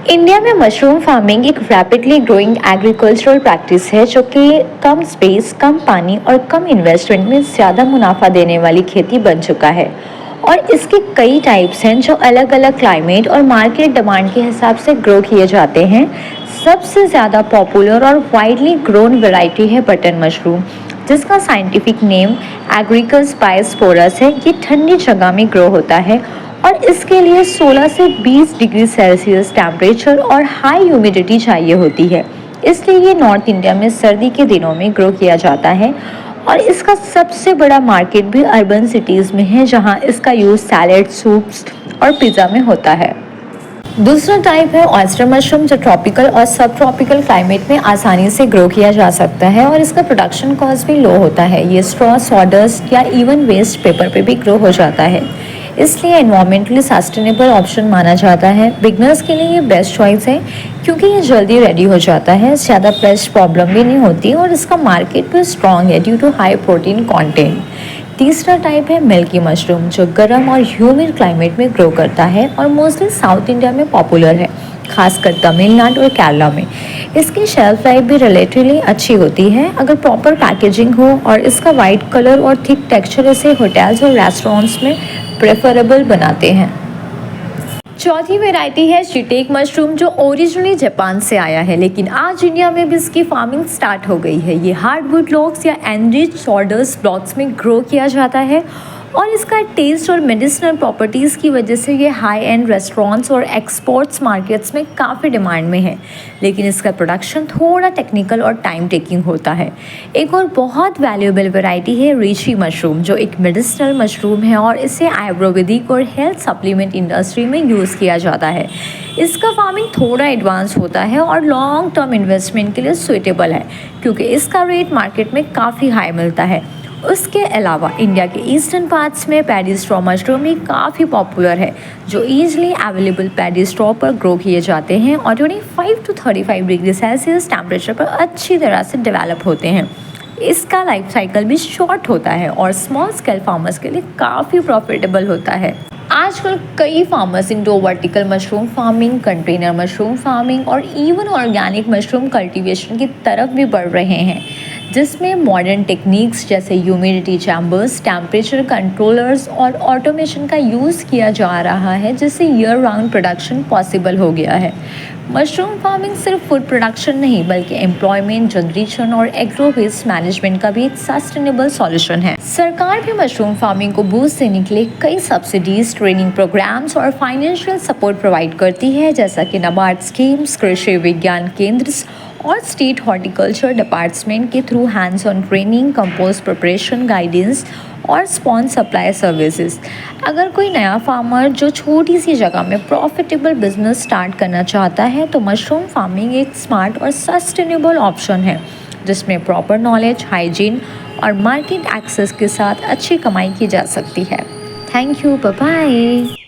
India में mushroom farming एक rapidly growing agricultural practice है जो कि कम स्पेस, कम पानी और कम इन्वेस्टमेंट में ज़्यादा मुनाफा देने वाली खेती बन चुका है। और इसके कई टाइप्स हैं जो अलग अलग क्लाइमेट और मार्केट डिमांड के हिसाब से ग्रो किए जाते हैं। सबसे ज़्यादा पॉपुलर और वाइडली ग्रोन वैरायटी है बटन मशरूम, जिसका साइंटिफिक नेम एग्रिकस बायोस्पोरस है। ये ठंडी जगह में ग्रो होता है और इसके लिए 16 से 20 डिग्री सेल्सियस टेम्परेचर और हाई ह्यूमिडिटी चाहिए होती है। इसलिए ये नॉर्थ इंडिया में सर्दी के दिनों में ग्रो किया जाता है और इसका सबसे बड़ा मार्केट भी अर्बन सिटीज़ में है, जहां इसका यूज़ सैलेड, सूप्स और पिज़्ज़ा में होता है। दूसरा टाइप है ऑयस्टर मशरूम, जो ट्रॉपिकल और सब ट्रॉपिकल क्लाइमेट में आसानी से ग्रो किया जा सकता है और इसका प्रोडक्शन कॉस्ट भी लो होता है। ये स्ट्रॉ, सॉडस्ट या इवन वेस्ट पेपर पे भी ग्रो हो जाता है, इसलिए एनवायरमेंटली सस्टेनेबल ऑप्शन माना जाता है। बिगनर्स के लिए ये बेस्ट चॉइस है क्योंकि ये जल्दी रेडी हो जाता है, ज़्यादा पेस्ट प्रॉब्लम भी नहीं होती और इसका मार्केट भी स्ट्रॉन्ग है due to high protein content. तीसरा टाइप है मिल्की मशरूम, जो गर्म और ह्यूमिड क्लाइमेट में ग्रो करता है और मोस्टली साउथ इंडिया में पॉपुलर है, खासकर तमिलनाडु और केरला में। इसकी शेल्फ लाइफ भी रिलेटिवली अच्छी होती है अगर प्रॉपर पैकेजिंग हो, और इसका वाइट कलर और थिक टेक्सचर इसे होटल्स और रेस्टोरेंट्स में प्रेफरेबल बनाते हैं। चौथी वैरायटी है शिटेक मशरूम, जो ओरिजिनली जापान से आया है, लेकिन आज इंडिया में भी इसकी फार्मिंग स्टार्ट हो गई है। ये हार्डवुड लॉग्स या एनरिच्ड सॉडर्स ब्लॉक्स में ग्रो किया जाता है और इसका टेस्ट और मेडिसिनल प्रॉपर्टीज़ की वजह से ये हाई एंड रेस्टोरेंट्स और एक्सपोर्ट्स मार्केट्स में काफ़ी डिमांड में है, लेकिन इसका प्रोडक्शन थोड़ा टेक्निकल और टाइम टेकिंग होता है। एक और बहुत वैल्यूएबल वैरायटी है रीची मशरूम, जो एक मेडिसिनल मशरूम है और इसे आयुर्वेदिक और हेल्थ सप्लीमेंट इंडस्ट्री में यूज़ किया जाता है। इसका फार्मिंग थोड़ा एडवांस होता है और लॉन्ग टर्म इन्वेस्टमेंट के लिए सुइटेबल है क्योंकि इसका रेट मार्केट में काफ़ी हाई मिलता है। उसके अलावा इंडिया के ईस्टर्न पार्ट्स में पैडी स्ट्रॉ मशरूम भी काफ़ी पॉपुलर है, जो ईजिली अवेलेबल पैडी स्ट्रॉ पर ग्रो किए जाते हैं और 25 to 35 डिग्री सेल्सियस टेम्परेचर पर अच्छी तरह से डेवलप होते हैं। इसका लाइफ साइकिल भी शॉर्ट होता है और स्मॉल स्केल फार्मर्स के लिए काफ़ी प्रॉफिटेबल होता है। आजकल कई farmers Indo vertical mushroom farming, container mushroom farming और इवन ऑर्गेनिक मशरूम कल्टीवेशन की तरफ भी बढ़ रहे हैं, जिसमें मॉडर्न टेक्निक्स जैसे ह्यूमिडिटी चैम्बर्स, टेम्परेचर कंट्रोलर्स और ऑटोमेशन का यूज़ किया जा रहा है, जिससे ईयर राउंड प्रोडक्शन पॉसिबल हो गया है। मशरूम फार्मिंग सिर्फ फूड प्रोडक्शन नहीं बल्कि एम्प्लॉयमेंट जनरेशन और एग्रो वेस्ट मैनेजमेंट का भी एक सस्टेनेबल सॉल्यूशन है। सरकार भी मशरूम फार्मिंग को बूस्ट देने के लिए कई सब्सिडीज, ट्रेनिंग प्रोग्राम्स और फाइनेंशियल सपोर्ट प्रोवाइड करती है, जैसा कि नाबार्ड स्कीम्स, कृषि विज्ञान केंद्र और स्टेट हॉर्टिकल्चर डिपार्टमेंट के through hands on training, compost preparation guidance और स्पॉन सप्लाई सर्विसेज। अगर कोई नया फार्मर जो छोटी सी जगह में प्रॉफिटेबल बिजनेस स्टार्ट करना चाहता है, तो मशरूम फार्मिंग एक स्मार्ट और सस्टेनेबल ऑप्शन है, जिसमें प्रॉपर नॉलेज, हाइजीन और मार्केट एक्सेस के साथ अच्छी कमाई की जा सकती है। Thank you, bye bye.